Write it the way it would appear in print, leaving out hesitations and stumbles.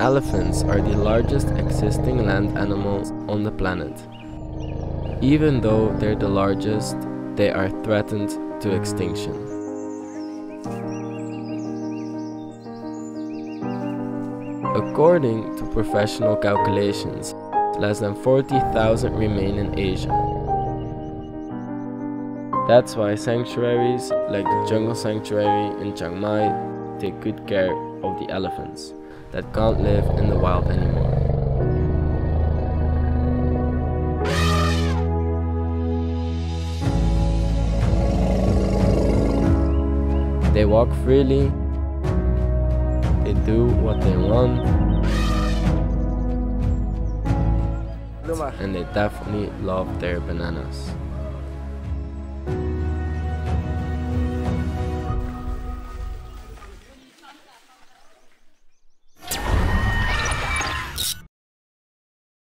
Elephants are the largest existing land animals on the planet. Even though they're the largest, they are threatened to extinction. According to professional calculations, less than 40,000 remain in Asia. That's why sanctuaries like the jungle sanctuary in Chiang Mai take good care of the elephants that can't live in the wild anymore. They walk freely, they do what they want, and they definitely love their bananas.